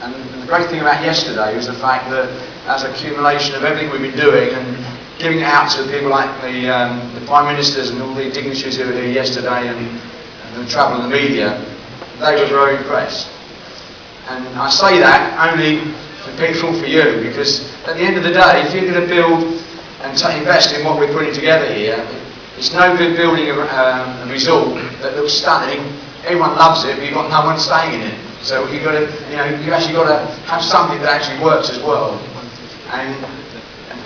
And the great thing about yesterday was the fact that as an accumulation of everything we've been doing and giving it out to people like the Prime Ministers and all the dignitaries who were here yesterday and the travel and the media, they were very impressed. And I say that only for people, for you, because at the end of the day, if you're going to build and invest in what we're putting together here, it's no good building a resort that looks stunning. Everyone loves it, but you've got no one staying in it. So you've got to, you've actually got to have something that actually works as well. And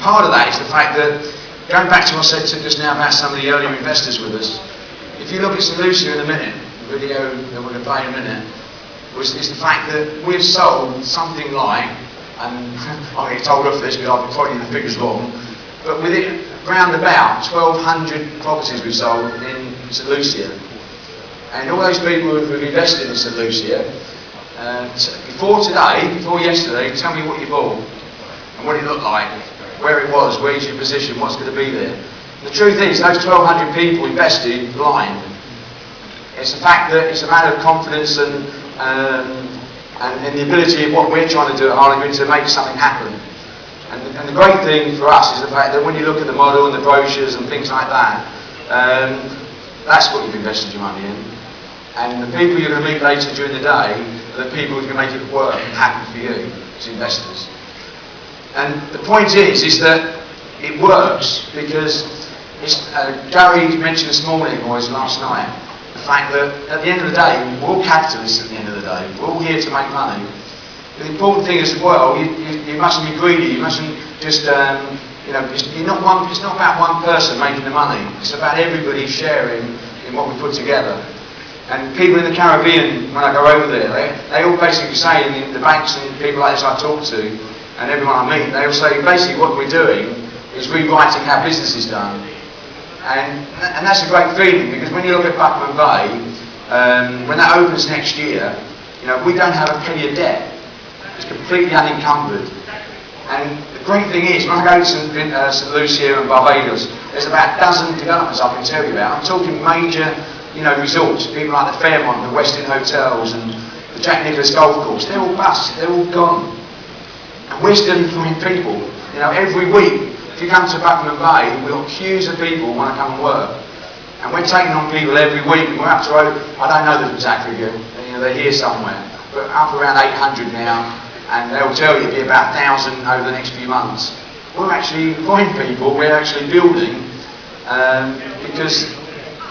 part of that is the fact that, going back to what I said just now about some of the earlier investors with us, if you look at St Lucia in a minute, the video that we're going to play in a minute, is the fact that we've sold something like, and I get told off for this because I've been quoting the figures wrong, but within round about 1,200 properties we've sold in St Lucia. And all those people who've invested in St Lucia, before yesterday, tell me what you bought and what it looked like, where it was, where's your position, what's going to be there. And the truth is, those 1,200 people invested blind. It's the fact that it's a matter of confidence and the ability of what we're trying to do at Harlequin to make something happen. And the great thing for us is the fact that when you look at the model and the brochures and things like that, that's what you've invested your money in. And the people you're going to meet later during the day are the people who can make it work and happen for you as investors. And the point is that it works because Gary mentioned this morning, or last night, the fact that at the end of the day, we're all capitalists at the end of the day. We're all here to make money. The important thing as well, you mustn't be greedy. You mustn't just, it's not about one person making the money. It's about everybody sharing in what we put together. And people in the Caribbean, when I go over there, they all basically say, in the banks and people like this I talk to, and everyone I meet, they all say basically what we're doing is rewriting how business is done. And that's a great feeling, because when you look at Buckingham Bay, when that opens next year, we don't have a penny of debt. It's completely unencumbered. And the great thing is, when I go to St Lucia and Barbados, there's about a dozen developments I can tell you about. I'm talking major, resorts, people like the Fairmont, the Westin Hotels, and the Jack Nicklaus Golf Course. They're all bust, they're all gone. And we're still employing people. Every week, if you come to Buckingham Bay, we've got queues of people who want to come and work. And we're taking on people every week. We're up to, I don't know the exact figure, they're here somewhere, but up around 800 now, and they'll tell you it'll be about 1,000 over the next few months. We're actually employing people, we're actually building, because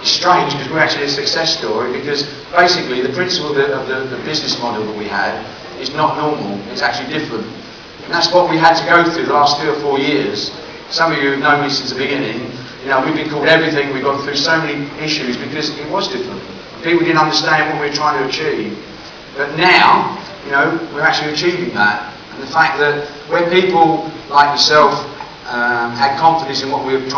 it's strange, because we're actually a success story, because basically the principle of the business model that we had is not normal, it's actually different. And that's what we had to go through the last 3 or 4 years. Some of you have known me since the beginning. We've been called everything, we've gone through so many issues because it was different. People didn't understand what we were trying to achieve. But now, we're actually achieving that. And the fact that when people like yourself had confidence in what we were trying